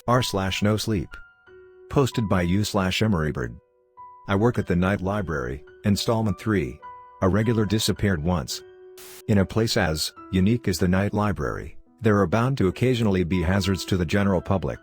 r/NoSleep. Posted by u/emorybored. I work at the night library, installment 3. A regular disappeared once. In a place as unique as the night library, there are bound to occasionally be hazards to the general public.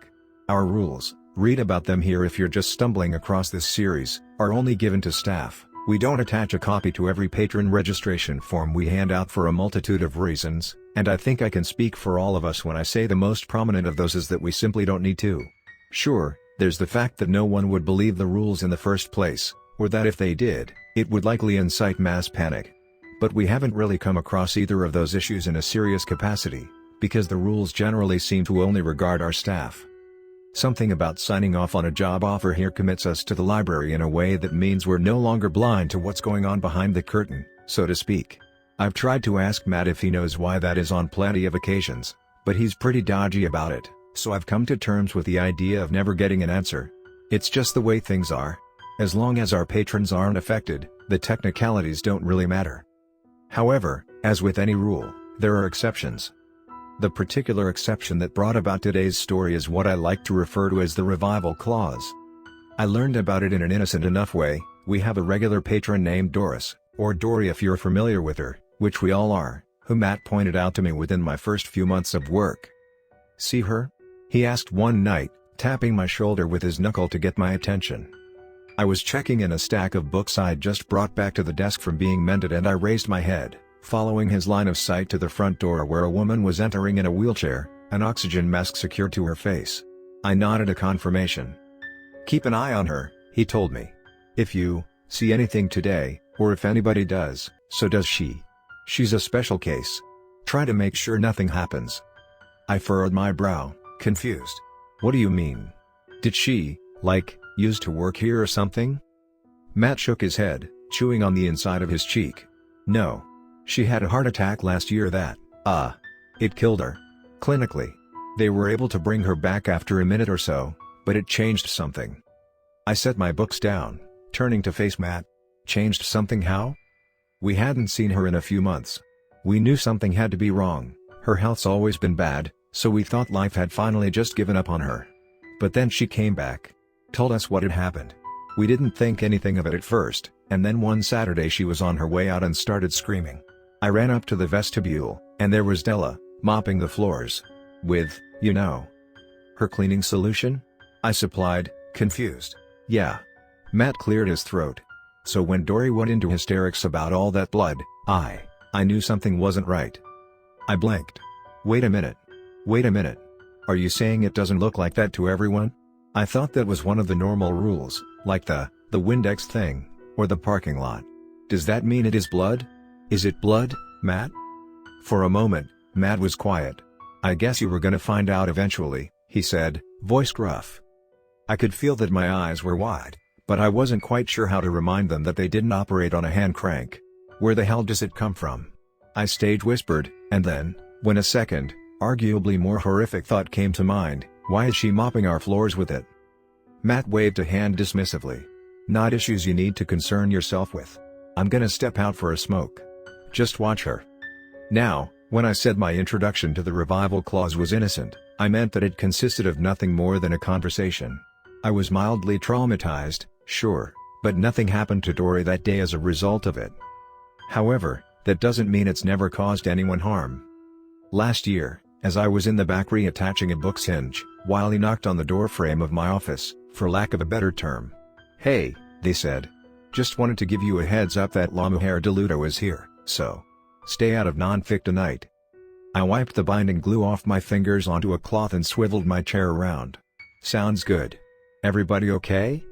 Our rules, read about them here if you're just stumbling across this series, are only given to staff. We don't attach a copy to every patron registration form we hand out for a multitude of reasons, and I think I can speak for all of us when I say the most prominent of those is that we simply don't need to. Sure, there's the fact that no one would believe the rules in the first place, or that if they did, it would likely incite mass panic. But we haven't really come across either of those issues in a serious capacity, because the rules generally seem to only regard our staff. Something about signing off on a job offer here commits us to the library in a way that means we're no longer blind to what's going on behind the curtain, so to speak. I've tried to ask Matt if he knows why that is on plenty of occasions, but he's pretty dodgy about it, so I've come to terms with the idea of never getting an answer. It's just the way things are. As long as our patrons aren't affected, the technicalities don't really matter. However, as with any rule, there are exceptions. The particular exception that brought about today's story is what I like to refer to as the revival clause. I learned about it in an innocent enough way. We have a regular patron named Doris, or Dory if you're familiar with her, which we all are, who Matt pointed out to me within my first few months of work. "See her?" he asked one night, tapping my shoulder with his knuckle to get my attention. I was checking in a stack of books I'd just brought back to the desk from being mended, and I raised my head, following his line of sight to the front door where a woman was entering in a wheelchair, an oxygen mask secured to her face. I nodded a confirmation. "Keep an eye on her," he told me. "If you see anything today, or if anybody does, so does she. She's a special case. Try to make sure nothing happens." I furrowed my brow, confused. "What do you mean? Did she, used to work here or something?" Matt shook his head, chewing on the inside of his cheek. "No. She had a heart attack last year that, it killed her. Clinically. They were able to bring her back after a minute or so, but it changed something." I set my books down, turning to face Matt. "Changed something how?" "We hadn't seen her in a few months. We knew something had to be wrong. Her health's always been bad, so we thought life had finally just given up on her. But then she came back. Told us what had happened. We didn't think anything of it at first, and then one Saturday she was on her way out and started screaming. I ran up to the vestibule, and there was Della, mopping the floors. With, her cleaning solution?" I supplied, confused. "Yeah." Matt cleared his throat. "So when Dory went into hysterics about all that blood, I knew something wasn't right." I blinked. Wait a minute. Are you saying it doesn't look like that to everyone? I thought that was one of the normal rules, like the Windex thing, or the parking lot. Does that mean it is blood? Is it blood, Matt?" For a moment, Matt was quiet. "I guess you were gonna find out eventually," he said, voice gruff. I could feel that my eyes were wide, but I wasn't quite sure how to remind them that they didn't operate on a hand crank. "Where the hell does it come from?" I stage whispered, and then, when a second, arguably more horrific thought came to mind, "Why is she mopping our floors with it?" Matt waved a hand dismissively. "Not issues you need to concern yourself with. I'm gonna step out for a smoke. Just watch her." Now, when I said my introduction to the revival clause was innocent, I meant that it consisted of nothing more than a conversation. I was mildly traumatized, sure, but nothing happened to Dory that day as a result of it. However, that doesn't mean it's never caused anyone harm. Last year, as I was in the back reattaching a book's hinge, while he knocked on the doorframe of my office, for lack of a better term. "Hey," they said. "Just wanted to give you a heads up that La Mujer de Luto is here, so stay out of non-fic tonight." I wiped the binding glue off my fingers onto a cloth and swiveled my chair around. "Sounds good. Everybody okay?"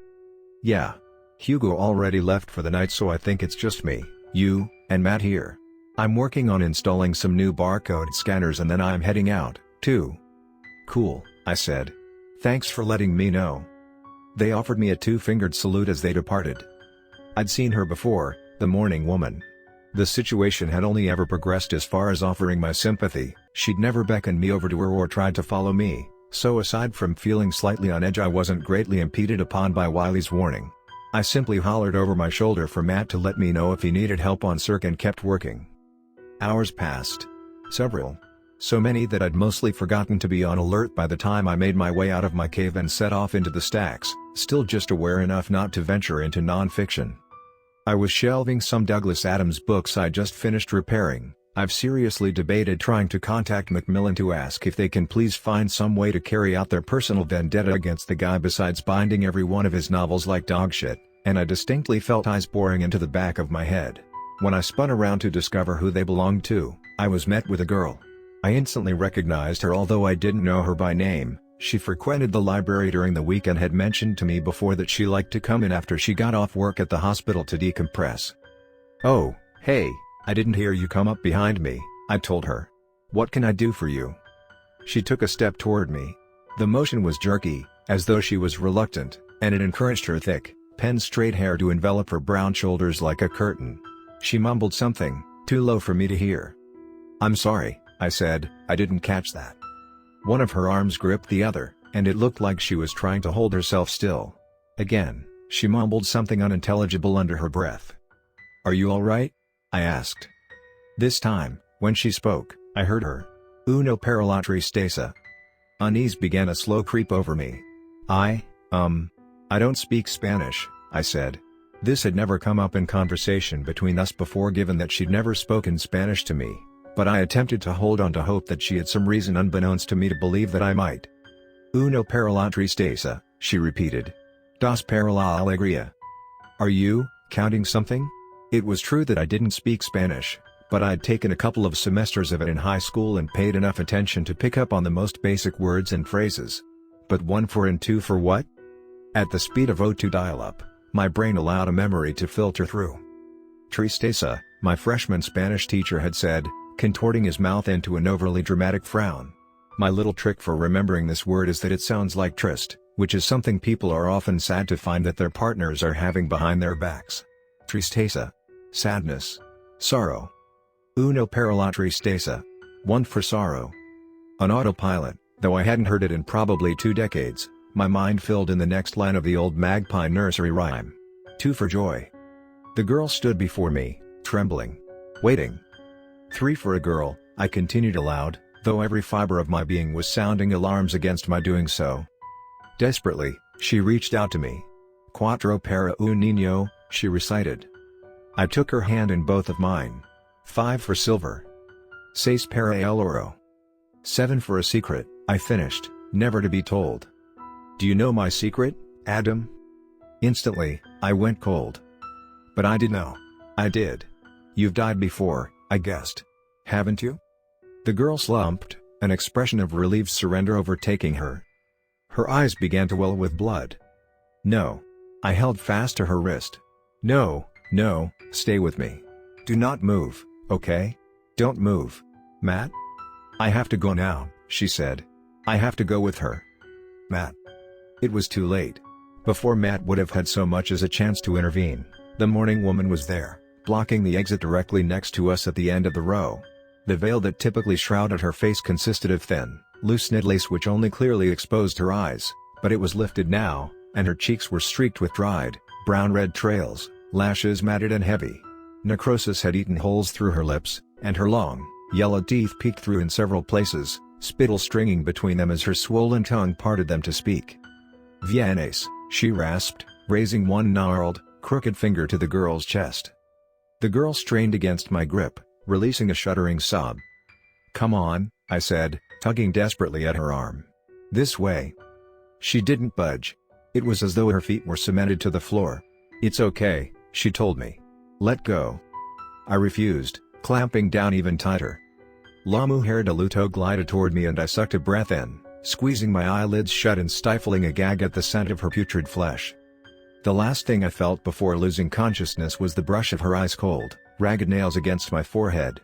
"Yeah. Hugo already left for the night, so I think it's just me, you, and Matt here. I'm working on installing some new barcode scanners and then I'm heading out, too." "Cool," I said. "Thanks for letting me know." They offered me a two-fingered salute as they departed. I'd seen her before, the morning woman. The situation had only ever progressed as far as offering my sympathy. She'd never beckoned me over to her or tried to follow me, so aside from feeling slightly on edge I wasn't greatly impeded upon by Wiley's warning. I simply hollered over my shoulder for Matt to let me know if he needed help on circ and kept working. Hours passed. Several so many that I'd mostly forgotten to be on alert by the time I made my way out of my cave and set off into the stacks, still just aware enough not to venture into non-fiction. I was shelving some Douglas Adams books I just finished repairing. I've seriously debated trying to contact Macmillan to ask if they can please find some way to carry out their personal vendetta against the guy besides binding every one of his novels like dogshit, and I distinctly felt eyes boring into the back of my head. When I spun around to discover who they belonged to, I was met with a girl. I instantly recognized her although I didn't know her by name. She frequented the library during the week and had mentioned to me before that she liked to come in after she got off work at the hospital to decompress. "Oh, hey, I didn't hear you come up behind me," I told her. "What can I do for you?" She took a step toward me. The motion was jerky, as though she was reluctant, and it encouraged her thick, pen-straight hair to envelop her brown shoulders like a curtain. She mumbled something, too low for me to hear. "I'm sorry," I said, "I didn't catch that." One of her arms gripped the other, and it looked like she was trying to hold herself still. Again, she mumbled something unintelligible under her breath. "Are you all right?" I asked. This time, when she spoke, I heard her. "Uno para la tristeza." Unease began a slow creep over me. I don't speak Spanish," I said. This had never come up in conversation between us before given that she'd never spoken Spanish to me, but I attempted to hold on to hope that she had some reason unbeknownst to me to believe that I might. "Uno para la tristeza," she repeated. "Dos para la alegría." "Are you counting something?" It was true that I didn't speak Spanish, but I'd taken a couple of semesters of it in high school and paid enough attention to pick up on the most basic words and phrases. But one for and two for what? At the speed of O2 dial-up, my brain allowed a memory to filter through. "Tristeza," my freshman Spanish teacher had said, contorting his mouth into an overly dramatic frown. My little trick for remembering this word is that it sounds like trist, which is something people are often sad to find that their partners are having behind their backs. Tristeza. Sadness. Sorrow. Uno para la tristeza. One for sorrow. On autopilot, though I hadn't heard it in probably 2 decades, my mind filled in the next line of the old magpie nursery rhyme. 2 for joy. The girl stood before me, trembling. Waiting. 3 for a girl, I continued aloud, though every fiber of my being was sounding alarms against my doing so. Desperately, she reached out to me. "Cuatro para un niño," she recited. I took her hand in both of mine. 5 for silver. 6 para el oro. 7 for a secret, I finished, never to be told. "Do you know my secret, Adam?" Instantly, I went cold. But I did know. I did. "You've died before," I guessed. "Haven't you?" The girl slumped, an expression of relieved surrender overtaking her. Her eyes began to well with blood. "No." I held fast to her wrist. "No, no, stay with me. Do not move, okay? Don't move. Matt?" "I have to go now," she said. "I have to go with her." "Matt." It was too late. Before Matt would have had so much as a chance to intervene, the morning woman was there, blocking the exit directly next to us at the end of the row. The veil that typically shrouded her face consisted of thin, loose knit lace which only clearly exposed her eyes, but it was lifted now, and her cheeks were streaked with dried, brown-red trails, lashes matted and heavy. Necrosis had eaten holes through her lips, and her long, yellow teeth peeked through in several places, spittle stringing between them as her swollen tongue parted them to speak. "Vienes," she rasped, raising one gnarled, crooked finger to the girl's chest. The girl strained against my grip, releasing a shuddering sob. "Come on," I said, tugging desperately at her arm. "This way." She didn't budge. It was as though her feet were cemented to the floor. "It's okay," she told me. "Let go." I refused, clamping down even tighter. La Mujer de Luto glided toward me and I sucked a breath in, squeezing my eyelids shut and stifling a gag at the scent of her putrid flesh. The last thing I felt before losing consciousness was the brush of her ice-cold, ragged nails against my forehead.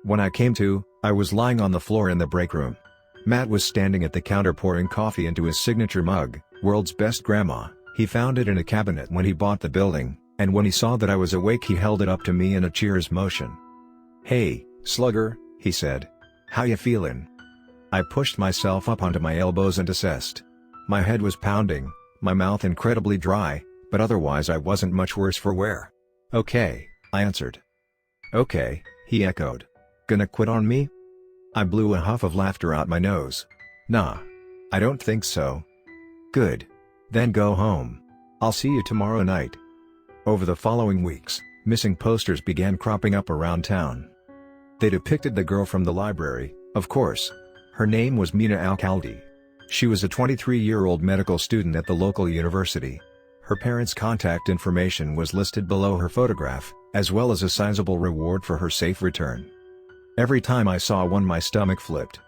When I came to, I was lying on the floor in the break room. Matt was standing at the counter pouring coffee into his signature mug, World's Best Grandma. He found it in a cabinet when he bought the building, and when he saw that I was awake he held it up to me in a cheers motion. "Hey, slugger," he said. "How ya feelin'?" I pushed myself up onto my elbows and assessed. My head was pounding, my mouth incredibly dry, but otherwise I wasn't much worse for wear. "Okay," I answered. "Okay," he echoed. "Gonna quit on me?" I blew a huff of laughter out my nose. Nah. I don't think so. Good. Then go home. I'll see you tomorrow night. Over the following weeks, missing posters began cropping up around town. They depicted the girl from the library, of course. Her name was Mina Al-Khaldi. She was a 23-year-old medical student at the local university. Her parents' contact information was listed below her photograph, as well as a sizable reward for her safe return. Every time I saw one, my stomach flipped.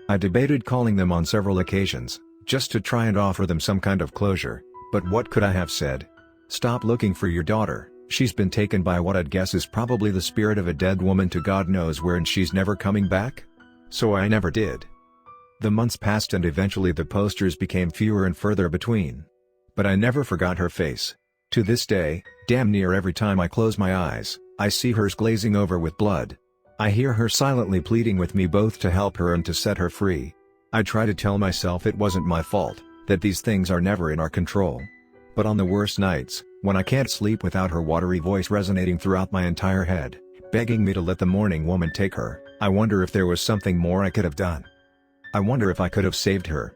I debated calling them on several occasions, just to try and offer them some kind of closure, but what could I have said? Stop looking for your daughter, she's been taken by what I'd guess is probably the spirit of a dead woman to God knows where, and she's never coming back? So I never did. The months passed and eventually the posters became fewer and further between. But I never forgot her face. To this day, damn near every time I close my eyes, I see hers glazing over with blood. I hear her silently pleading with me both to help her and to set her free. I try to tell myself it wasn't my fault, that these things are never in our control. But on the worst nights, when I can't sleep without her watery voice resonating throughout my entire head, begging me to let the morning woman take her, I wonder if there was something more I could have done. I wonder if I could have saved her.